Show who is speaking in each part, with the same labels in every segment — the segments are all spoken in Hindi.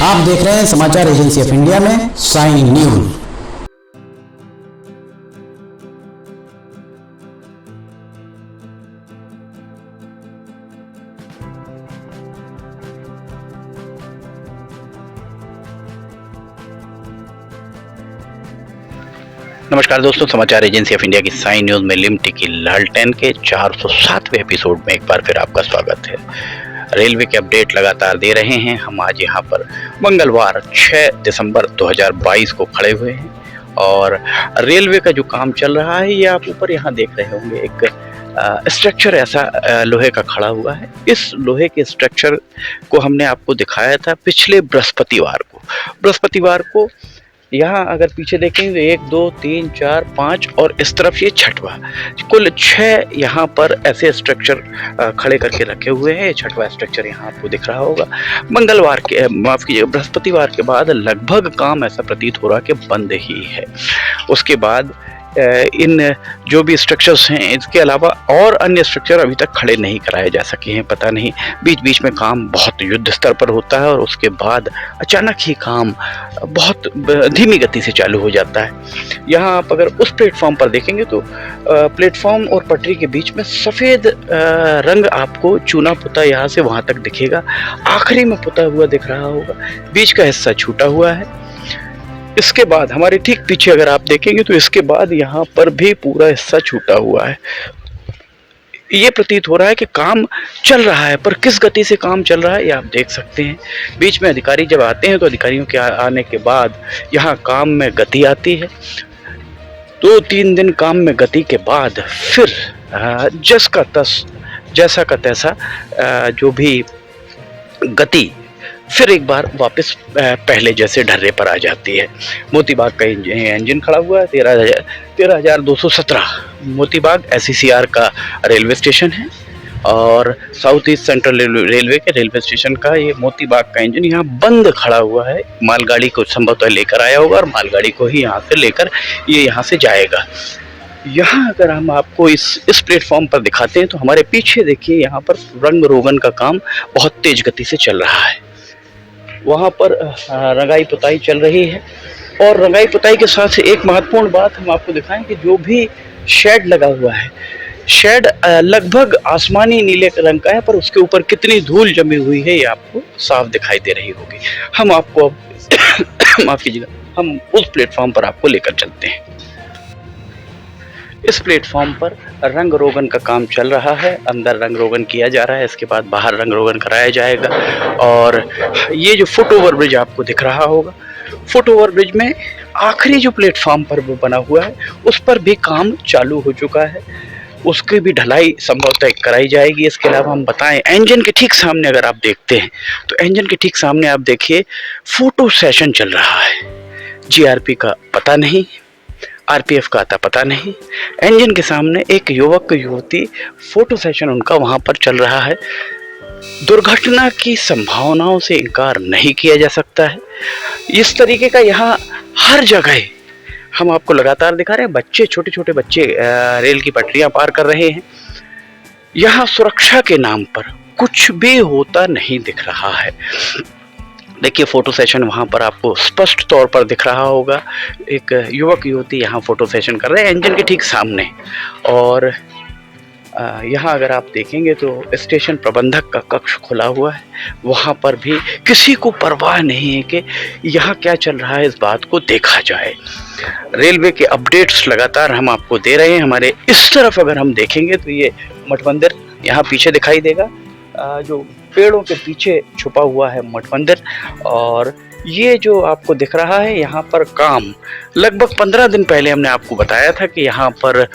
Speaker 1: आप देख रहे हैं समाचार एजेंसी ऑफ इंडिया में साइन न्यूज।
Speaker 2: नमस्कार दोस्तों, समाचार एजेंसी ऑफ इंडिया की साइन न्यूज में लिमटी की लालटेन के 407वें एपिसोड में एक बार फिर आपका स्वागत है। रेलवे के अपडेट लगातार दे रहे हैं। हम आज यहाँ पर मंगलवार 6 दिसंबर 2022 को खड़े हुए हैं और रेलवे का जो काम चल रहा है ये आप ऊपर यहाँ देख रहे होंगे। एक स्ट्रक्चर ऐसा लोहे का खड़ा हुआ है। इस लोहे के स्ट्रक्चर को हमने आपको दिखाया था पिछले बृहस्पतिवार को। यहाँ अगर पीछे देखेंगे तो 1 2 3 4 5 और इस तरफ ये छठवा, कुल 6 यहाँ पर ऐसे स्ट्रक्चर खड़े करके रखे हुए हैं। छठवा स्ट्रक्चर यहाँ आपको दिख रहा होगा। बृहस्पतिवार के बाद लगभग काम ऐसा प्रतीत हो रहा कि बंद ही है। उसके बाद इन जो भी स्ट्रक्चर्स हैं इसके अलावा और अन्य स्ट्रक्चर अभी तक खड़े नहीं कराए जा सके हैं। पता नहीं, बीच बीच में काम बहुत युद्ध स्तर पर होता है और उसके बाद अचानक ही काम बहुत धीमी गति से चालू हो जाता है। यहाँ आप अगर उस प्लेटफॉर्म पर देखेंगे तो प्लेटफॉर्म और पटरी के बीच में सफ़ेद रंग आपको चूना पुता यहाँ से वहाँ तक दिखेगा। आखिरी में पुता हुआ दिख रहा होगा, बीच का हिस्सा छूटा हुआ है। इसके बाद हमारे ठीक पीछे अगर आप देखेंगे तो इसके बाद यहाँ पर भी पूरा हिस्सा छूटा हुआ है। ये प्रतीत हो रहा है कि काम चल रहा है, पर किस गति से काम चल रहा है ये आप देख सकते हैं। बीच में अधिकारी जब आते हैं तो अधिकारियों के आने के बाद यहाँ काम में गति आती है। 2-3 दिन काम में गति के बाद फिर जैसा का तैसा जो भी गति फिर एक बार वापस पहले जैसे ढर्रे पर आ जाती है। मोतीबाग का इंजन खड़ा हुआ है। 13,217 मोतीबाग SECR का रेलवे स्टेशन है और साउथ ईस्ट सेंट्रल रेलवे के रेलवे स्टेशन का ये मोतीबाग का इंजन यहाँ बंद खड़ा हुआ है। मालगाड़ी को संभवतः लेकर आया होगा और मालगाड़ी को ही यहाँ से लेकर ये यहाँ से जाएगा। यहाँ अगर हम आपको इस प्लेटफॉर्म पर दिखाते हैं तो हमारे पीछे देखिए, यहाँ पर रंग रोगन का काम बहुत तेज गति से चल रहा है। वहाँ पर रंगाई पुताई चल रही है और रंगाई पुताई के साथ एक महत्वपूर्ण बात हम आपको दिखाएं कि जो भी शेड लगा हुआ है, शेड लगभग आसमानी नीले रंग का है, पर उसके ऊपर कितनी धूल जमी हुई है ये आपको साफ दिखाई दे रही होगी। हम आपको माफ कीजिएगा, हम उस प्लेटफॉर्म पर आपको लेकर चलते हैं। इस प्लेटफॉर्म पर रंग रोगन का काम चल रहा है। अंदर रंग रोगन किया जा रहा है, इसके बाद बाहर रंग रोगन कराया जाएगा। और ये जो फुट ओवर ब्रिज आपको दिख रहा होगा, फुट ओवर ब्रिज में आखिरी जो प्लेटफॉर्म पर वो बना हुआ है उस पर भी काम चालू हो चुका है। उसकी भी ढलाई संभवतः कराई जाएगी। इसके अलावा हम बताएं, इंजन के ठीक सामने अगर आप देखते हैं तो इंजन के ठीक सामने आप देखिए फोटो सेशन चल रहा है। GRP का पता नहीं, RPF का आता पता नहीं। इंजन के सामने एक युवक युवती फोटो सेशन उनका वहां पर चल रहा है। दुर्घटना की संभावनाओं से इनकार नहीं किया जा सकता है। इस तरीके का यहाँ हर जगह हम आपको लगातार दिखा रहे हैं। बच्चे, छोटे छोटे बच्चे रेल की पटरियां पार कर रहे हैं। यहाँ सुरक्षा के नाम पर कुछ भी होता नहीं दिख रहा है। देखिए फोटो सेशन वहाँ पर आपको स्पष्ट तौर पर दिख रहा होगा। एक युवक युवती यहाँ फोटो सेशन कर रहे हैं इंजन के ठीक सामने। और यहाँ अगर आप देखेंगे तो स्टेशन प्रबंधक का कक्ष खुला हुआ है। वहाँ पर भी किसी को परवाह नहीं है कि यहाँ क्या चल रहा है, इस बात को देखा जाए। रेलवे के अपडेट्स लगातार हम आपको दे रहे हैं। हमारे इस तरफ अगर हम देखेंगे तो ये मठ मंदिर यहाँ पीछे दिखाई देगा, जो पेड़ों के पीछे छुपा हुआ है मठ मंदिर। और ये जो आपको दिख रहा है यहाँ पर काम लगभग 15 दिन पहले हमने आपको बताया था कि यहाँ पर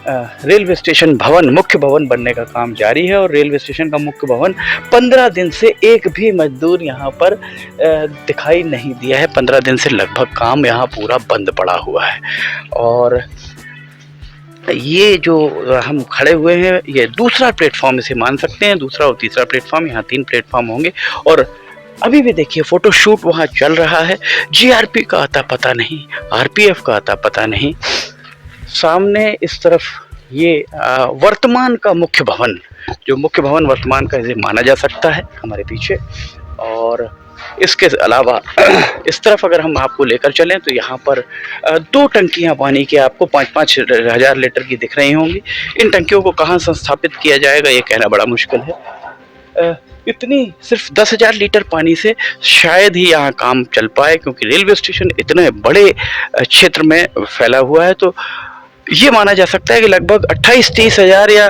Speaker 2: रेलवे स्टेशन भवन, मुख्य भवन बनने का काम जारी है। और रेलवे स्टेशन का मुख्य भवन 15 दिन से एक भी मजदूर यहाँ पर दिखाई नहीं दिया है। 15 दिन से लगभग काम यहाँ पूरा बंद पड़ा हुआ है। और ये जो हम खड़े हुए हैं ये दूसरा प्लेटफॉर्म इसे मान सकते हैं, दूसरा और तीसरा प्लेटफॉर्म, यहाँ 3 प्लेटफॉर्म होंगे। और अभी भी देखिए फोटो शूट वहाँ चल रहा है। GRP का आता पता नहीं, RPF का आता पता नहीं। सामने इस तरफ ये वर्तमान का मुख्य भवन, जो मुख्य भवन वर्तमान का इसे माना जा सकता है हमारे पीछे। और इसके अलावा इस तरफ अगर हम आपको लेकर चलें तो यहाँ पर 2 टंकियाँ पानी की आपको 5-5 हज़ार लीटर की दिख रही होंगी। इन टंकियों को कहाँ संस्थापित किया जाएगा ये कहना बड़ा मुश्किल है। इतनी सिर्फ 10,000 लीटर पानी से शायद ही यहाँ काम चल पाए, क्योंकि रेलवे स्टेशन इतने बड़े क्षेत्र में फैला हुआ है। तो ये माना जा सकता है कि लगभग 28-30 हज़ार या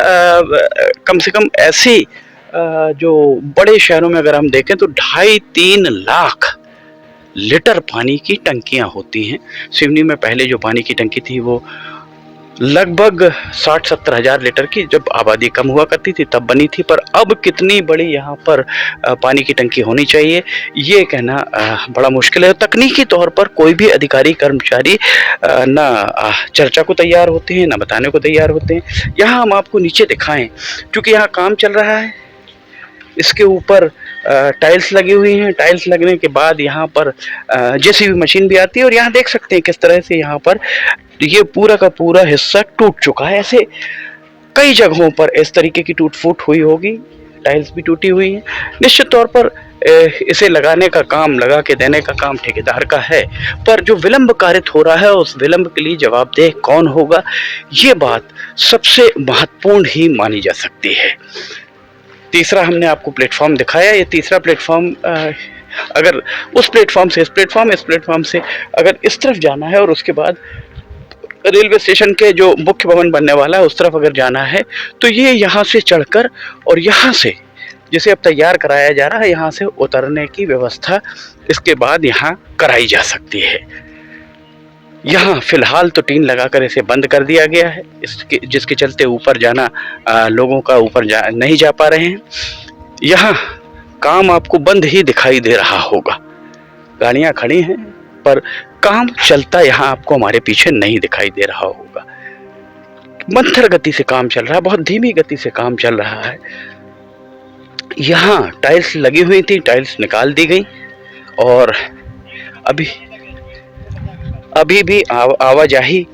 Speaker 2: कम से कम ऐसी जो बड़े शहरों में अगर हम देखें तो 2.5-3 लाख लीटर पानी की टंकियां होती हैं। सिवनी में पहले जो पानी की टंकी थी वो लगभग 60-70 हज़ार लीटर की, जब आबादी कम हुआ करती थी तब बनी थी। पर अब कितनी बड़ी यहाँ पर पानी की टंकी होनी चाहिए ये कहना बड़ा मुश्किल है। तकनीकी तौर पर कोई भी अधिकारी कर्मचारी ना चर्चा को तैयार होते हैं, ना बताने को तैयार होते हैं। यहाँ हम आपको नीचे दिखाएं, क्योंकि यहाँ काम चल रहा है, इसके ऊपर टाइल्स लगी हुई हैं। टाइल्स लगने के बाद यहाँ पर जेसीबी मशीन भी आती है, और यहाँ देख सकते हैं किस तरह से यहाँ पर ये पूरा का पूरा हिस्सा टूट चुका है। ऐसे कई जगहों पर इस तरीके की टूट फूट हुई होगी, टाइल्स भी टूटी हुई हैं। निश्चित तौर पर इसे लगाने का काम, लगा के देने का काम ठेकेदार का है, पर जो विलंब कारित हो रहा है उस विलंब के लिए जवाबदेह कौन होगा, ये बात सबसे महत्वपूर्ण ही मानी जा सकती है। तीसरा हमने आपको प्लेटफॉर्म दिखाया। ये तीसरा प्लेटफॉर्म अगर उस प्लेटफॉर्म से इस प्लेटफॉर्म से अगर इस तरफ जाना है और उसके बाद रेलवे स्टेशन के जो मुख्य भवन बनने वाला है उस तरफ अगर जाना है, तो ये यहाँ से चढ़कर और यहाँ से जिसे अब तैयार कराया जा रहा है, यहाँ से उतरने की व्यवस्था इसके बाद यहाँ कराई जा सकती है। यहाँ फिलहाल तो टीन लगाकर इसे बंद कर दिया गया है, जिसके चलते ऊपर जाना लोगों का ऊपर नहीं जा पा रहे हैं। यहाँ काम आपको बंद ही दिखाई दे रहा होगा, गाड़ियाँ खड़ी हैं पर काम चलता यहाँ आपको हमारे पीछे नहीं दिखाई दे रहा होगा। मंथर गति से काम चल रहा है, बहुत धीमी गति से काम चल रहा है। यहाँ टाइल्स लगी हुई थी, टाइल्स निकाल दी गई, और अभी भी आवाजाही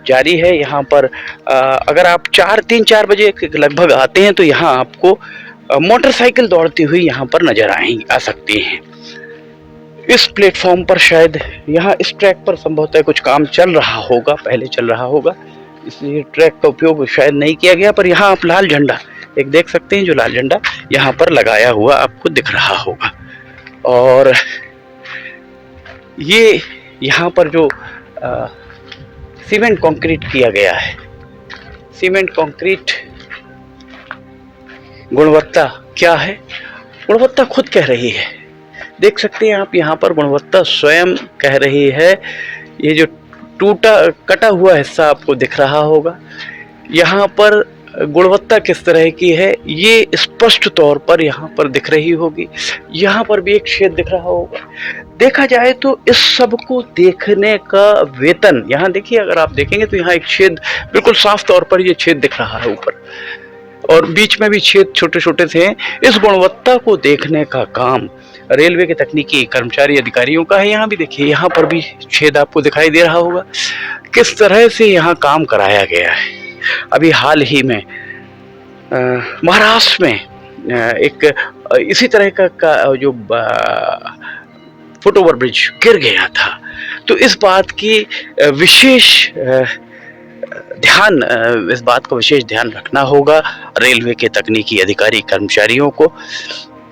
Speaker 2: जारी है। यहाँ पर अगर आप 3-4 बजे लगभग आते हैं तो यहाँ आपको मोटरसाइकिल दौड़ती हुई यहाँ पर नजर आ सकती हैं। इस प्लेटफॉर्म पर शायद यहाँ इस ट्रैक पर संभवतः कुछ काम चल रहा होगा, पहले चल रहा होगा, इसलिए ट्रैक का उपयोग शायद नहीं किया गया। पर यहाँ आप लाल झंडा एक देख सकते हैं, जो लाल झंडा यहाँ पर लगाया हुआ आपको दिख रहा होगा। और ये यहाँ पर जो सीमेंट कंक्रीट किया गया है, सीमेंट कंक्रीट गुणवत्ता क्या है, गुणवत्ता खुद कह रही है। देख सकते हैं आप यहाँ पर गुणवत्ता स्वयं कह रही है। ये जो कटा हुआ हिस्सा आपको दिख रहा होगा, यहाँ पर गुणवत्ता किस तरह की है ये स्पष्ट तौर पर यहाँ पर दिख रही होगी। यहाँ पर भी एक छेद दिख रहा होगा। देखा जाए तो इस सब को देखने का वेतन, यहाँ देखिए, अगर आप देखेंगे तो यहाँ एक छेद बिल्कुल साफ तौर पर ये छेद दिख रहा है ऊपर, और बीच में भी छेद छोटे छोटे से हैं। इस गुणवत्ता को देखने का काम रेलवे के तकनीकी कर्मचारी अधिकारियों का है। यहाँ भी देखिए, यहाँ पर भी छेद आपको दिखाई दे रहा होगा। किस तरह से यहाँ काम कराया गया है। अभी हाल ही में महाराष्ट्र में एक इसी तरह का जो फुट ओवर ब्रिज गिर गया था, तो इस बात की विशेष ध्यान रखना होगा रेलवे के तकनीकी अधिकारी कर्मचारियों को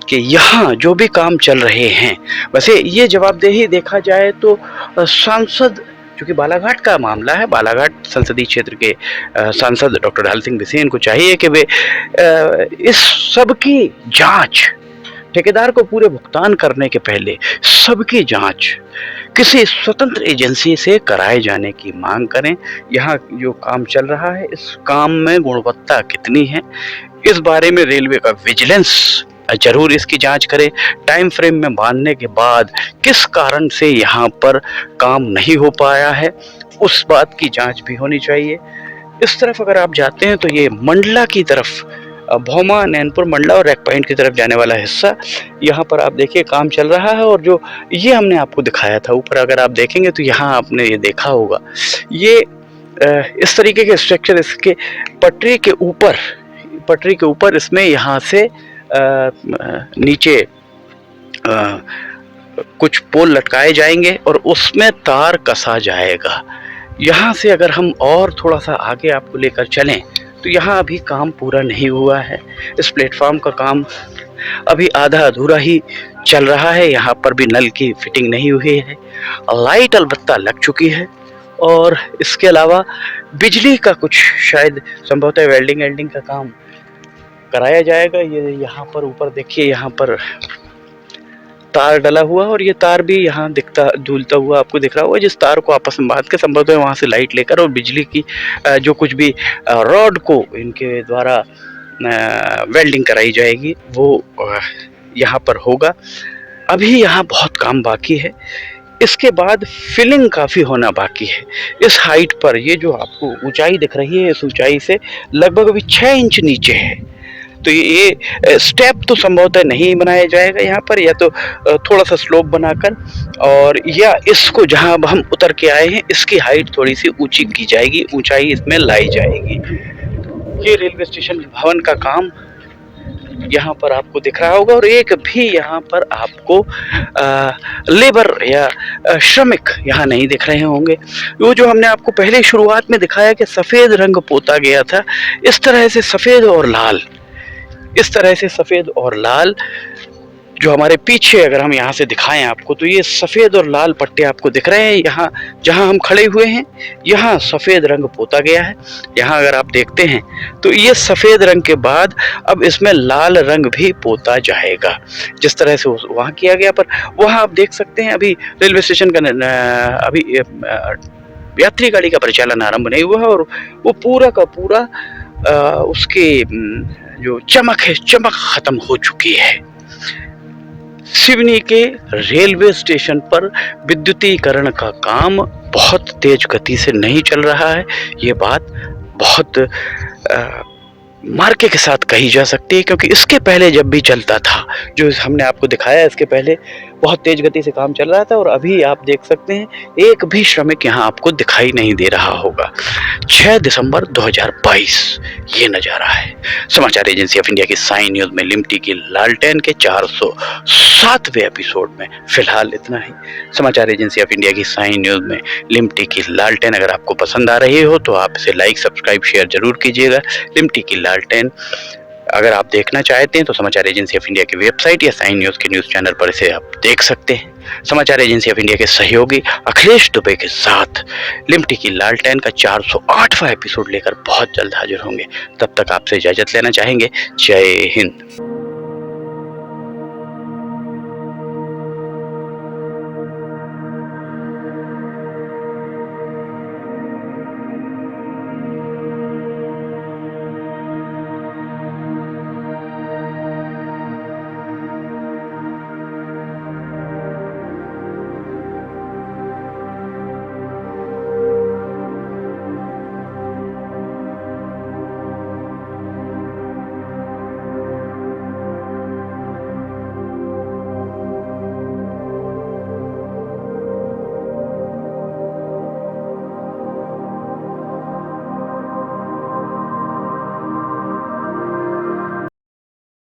Speaker 2: कि यहाँ जो भी काम चल रहे हैं, वैसे ये जवाबदेही देखा जाए तो सांसद, क्योंकि बालाघाट का मामला है, बालाघाट संसदीय क्षेत्र के सांसद डॉक्टर हल सिंह बिसेन को चाहिए कि वे इस सब की जांच, ठेकेदार को पूरे भुगतान करने के पहले सबकी जांच किसी स्वतंत्र एजेंसी से कराए जाने की मांग करें। यहाँ जो काम चल रहा है, इस काम में गुणवत्ता कितनी है, इस बारे में रेलवे का विजिलेंस जरूर इसकी जांच करें। टाइम फ्रेम में बांधने के बाद किस कारण से यहाँ पर काम नहीं हो पाया है, उस बात की जांच भी होनी चाहिए। इस तरफ अगर आप जाते हैं तो ये मंडला की तरफ, भौमा, नैनपुर, मंडला और रैक पॉइंट की तरफ जाने वाला हिस्सा, यहाँ पर आप देखिए काम चल रहा है। और जो ये हमने आपको दिखाया था ऊपर, अगर आप देखेंगे तो यहाँ आपने ये देखा होगा, ये इस तरीके के स्ट्रक्चर इसके पटरी के ऊपर इसमें यहाँ से नीचे कुछ पोल लटकाए जाएंगे और उसमें तार कसा जाएगा। यहाँ से अगर हम और थोड़ा सा आगे आपको लेकर चलें तो यहाँ अभी काम पूरा नहीं हुआ है। इस प्लेटफॉर्म का काम अभी आधा अधूरा ही चल रहा है। यहाँ पर भी नल की फिटिंग नहीं हुई है, लाइट अलबत्ता लग चुकी है और इसके अलावा बिजली का कुछ शायद संभवतः वेल्डिंग का काम कराया जाएगा। ये यहाँ पर ऊपर देखिए, यहाँ पर तार डला हुआ और ये तार भी यहाँ दिखता झूलता हुआ आपको दिख रहा होगा, जिस तार को आपस में बांध के संभवतः वहाँ से लाइट लेकर और बिजली की जो कुछ भी रॉड को इनके द्वारा वेल्डिंग कराई जाएगी वो यहाँ पर होगा। अभी यहाँ बहुत काम बाकी है। इसके बाद फिलिंग काफ़ी होना बाकी है। इस हाइट पर ये जो आपको ऊंचाई दिख रही है, इस ऊंचाई से लगभग अभी 6 इंच नीचे है। तो ये स्टेप तो संभवतः नहीं बनाया जाएगा यहाँ पर, या तो थोड़ा सा स्लोप बनाकर, और या इसको जहाँ अब हम उतर के आए हैं इसकी हाइट थोड़ी सी ऊंची की जाएगी, ऊंचाई इसमें लाई जाएगी। ये रेलवे स्टेशन भवन का काम यहाँ पर आपको दिख रहा होगा और एक भी यहाँ पर आपको लेबर या श्रमिक यहाँ नहीं दिख रहे होंगे। वो जो हमने आपको पहले शुरुआत में दिखाया कि सफ़ेद रंग पोता गया था, इस तरह से सफ़ेद और लाल जो हमारे पीछे अगर हम यहाँ से दिखाएं आपको, तो ये सफ़ेद और लाल पट्टे आपको दिख रहे हैं। यहाँ जहाँ हम खड़े हुए हैं यहाँ सफ़ेद रंग पोता गया है। यहाँ अगर आप देखते हैं तो ये सफ़ेद रंग के बाद अब इसमें लाल रंग भी पोता जाएगा, जिस तरह से वहाँ किया गया। पर वहाँ आप देख सकते हैं अभी रेलवे स्टेशन का अभी यात्री गाड़ी का परिचालन आरंभ नहीं हुआ है और वो पूरा का पूरा उसकी जो चमक है, चमक खत्म हो चुकी है। सिवनी के रेलवे स्टेशन पर विद्युतीकरण का काम बहुत तेज गति से नहीं चल रहा है। ये बात बहुत मार्के के साथ कही जा सकती है, क्योंकि इसके पहले जब भी चलता था, जो हमने आपको दिखाया, इसके पहले बहुत तेज गति से काम चल रहा था और अभी आप देख सकते हैं एक भी श्रमिक यहाँ आपको दिखाई नहीं दे रहा होगा। 6 दिसंबर 2022 ये नज़ारा है। समाचार एजेंसी ऑफ इंडिया की साइन न्यूज़ में लिमटी की लालटेन के 407वें एपिसोड में फिलहाल इतना ही। समाचार एजेंसी ऑफ इंडिया की साइन न्यूज़ में लिमटी की लालटेन अगर आपको पसंद आ रही हो तो आप इसे लाइक, सब्सक्राइब, शेयर जरूर कीजिएगा। लिमटी की लालटेन अगर आप देखना चाहते हैं तो समाचार एजेंसी ऑफ इंडिया की वेबसाइट या साइन न्यूज़ के न्यूज़ चैनल पर इसे आप देख सकते हैं। समाचार एजेंसी ऑफ इंडिया के सहयोगी अखिलेश दुबे के साथ लिमटी की लालटेन का 408वां एपिसोड लेकर बहुत जल्द हाजिर होंगे। तब तक आपसे इजाज़त लेना चाहेंगे। जय हिंद।